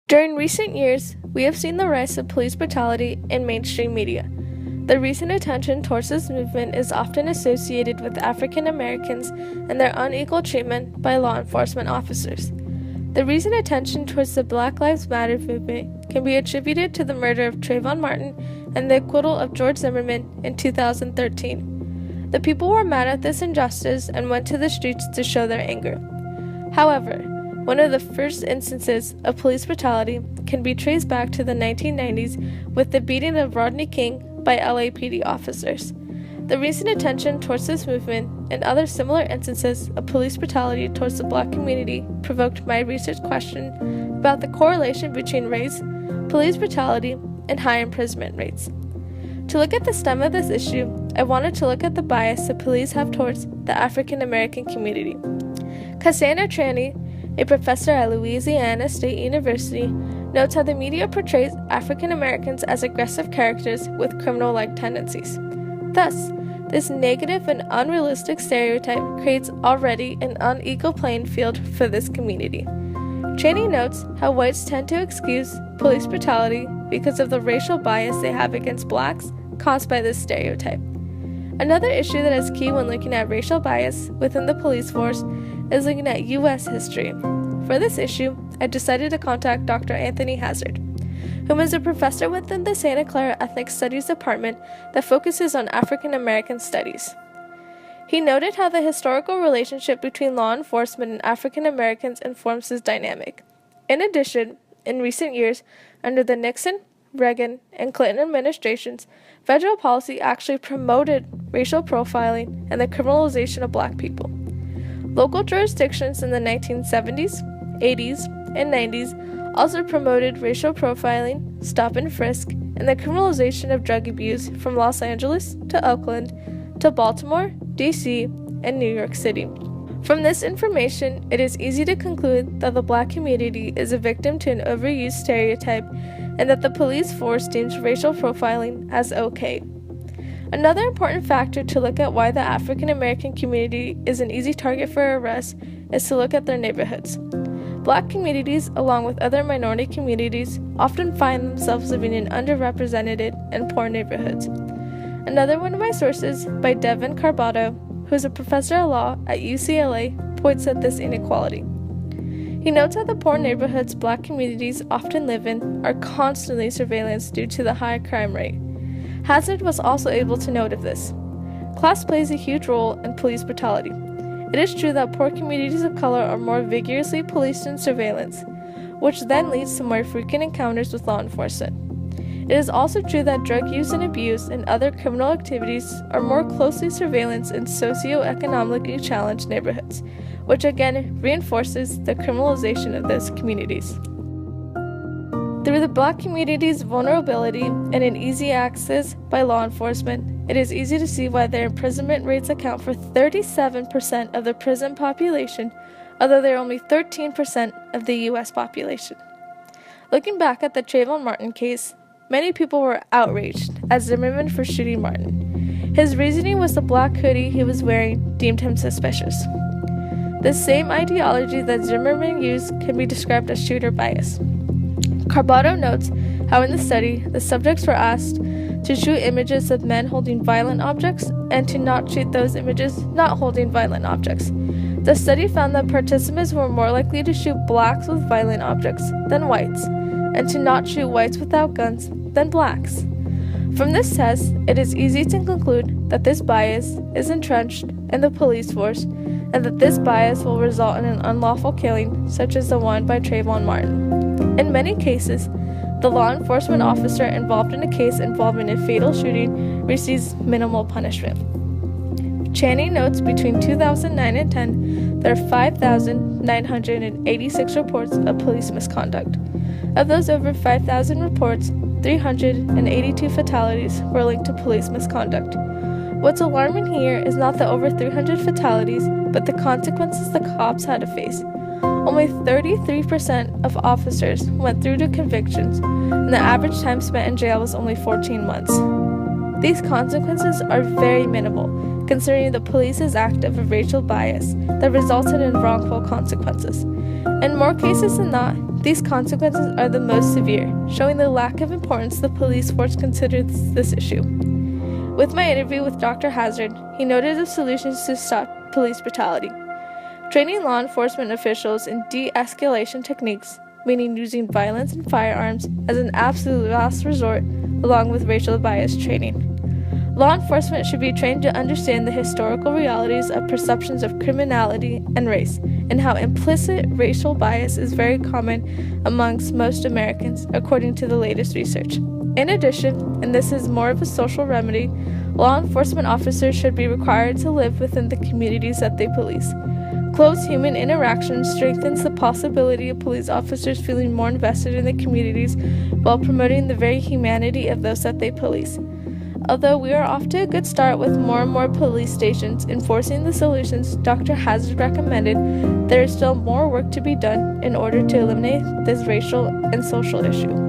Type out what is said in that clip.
During recent years, we have seen the rise of police brutality in mainstream media. The recent attention towards this movement is often associated with African Americans and their unequal treatment by law enforcement officers. The recent attention towards the Black Lives Matter movement can be attributed to the murder of Trayvon Martin and the acquittal of George Zimmerman in 2013. The people were mad at this injustice and went to the streets to show their anger. However, one of the first instances of police brutality can be traced back to the 1990s with the beating of Rodney King by LAPD officers. The recent attention towards this movement and other similar instances of police brutality towards the Black community provoked my research question about the correlation between race, police brutality, and high imprisonment rates. To look at the stem of this issue, I wanted to look at the bias that police have towards the African American community. Cassandra Traney, a professor at Louisiana State University, notes how the media portrays African Americans as aggressive characters with criminal-like tendencies. Thus, this negative and unrealistic stereotype creates already an unequal playing field for this community. Traney notes how whites tend to excuse police brutality because of the racial bias they have against blacks caused by this stereotype. Another issue that is key when looking at racial bias within the police force is looking at U.S. history. For this issue, I decided to contact Dr. Anthony Hazard, whom is a professor within the Santa Clara Ethnic Studies Department that focuses on African American studies. He noted how the historical relationship between law enforcement and African Americans informs this dynamic. In addition, in recent years, under the Nixon, Reagan, and Clinton administrations, federal policy actually promoted racial profiling and the criminalization of Black people. Local jurisdictions in the 1970s, 80s, and 90s also promoted racial profiling, stop and frisk, and the criminalization of drug abuse from Los Angeles to Oakland to Baltimore, D.C., and New York City. From this information, it is easy to conclude that the Black community is a victim to an overused stereotype and that the police force deems racial profiling as okay. Another important factor to look at why the African American community is an easy target for arrest is to look at their neighborhoods. Black communities, along with other minority communities, often find themselves living in underrepresented and poor neighborhoods. Another one of my sources, by Devin Carbato, who is a professor of law at UCLA, points at this inequality. He notes how the poor neighborhoods Black communities often live in are constantly surveillanced due to the high crime rate. Hazard was also able to note of this. Class plays a huge role in police brutality. It is true that poor communities of color are more vigorously policed and surveillance, which then leads to more frequent encounters with law enforcement. It is also true that drug use and abuse and other criminal activities are more closely surveillanced in socioeconomically challenged neighborhoods, which again reinforces the criminalization of those communities. Through the Black community's vulnerability and an easy access by law enforcement, it is easy to see why their imprisonment rates account for 37% of the prison population, although they are only 13% of the U.S. population. Looking back at the Trayvon Martin case, many people were outraged at Zimmerman for shooting Martin. His reasoning was the black hoodie he was wearing deemed him suspicious. The same ideology that Zimmerman used can be described as shooter bias. Carbato notes how in the study, the subjects were asked to shoot images of men holding violent objects and to not shoot those images not holding violent objects. The study found that participants were more likely to shoot blacks with violent objects than whites, and to not shoot whites without guns than blacks. From this test, it is easy to conclude that this bias is entrenched in the police force and that this bias will result in an unlawful killing such as the one by Trayvon Martin. In many cases, the law enforcement officer involved in a case involving a fatal shooting receives minimal punishment. Channing notes between 2009 and 10, there are 5,986 reports of police misconduct. Of those over 5,000 reports, 382 fatalities were linked to police misconduct. What's alarming here is not the over 300 fatalities, but the consequences the cops had to face. Only 33% of officers went through to convictions, and the average time spent in jail was only 14 months. These consequences are very minimal concerning the police's act of a racial bias that resulted in wrongful consequences. In more cases than not, these consequences are the most severe, showing the lack of importance the police force considers this issue. With my interview with Dr. Hazard, he noted the solutions to stop police brutality. Training law enforcement officials in de-escalation techniques, meaning using violence and firearms as an absolute last resort, along with racial bias training. Law enforcement should be trained to understand the historical realities of perceptions of criminality and race, and how implicit racial bias is very common amongst most Americans, according to the latest research. In addition, and this is more of a social remedy, law enforcement officers should be required to live within the communities that they police. Close human interaction strengthens the possibility of police officers feeling more invested in the communities while promoting the very humanity of those that they police. Although we are off to a good start with more and more police stations enforcing the solutions Dr. Hazard recommended, there is still more work to be done in order to eliminate this racial and social issue.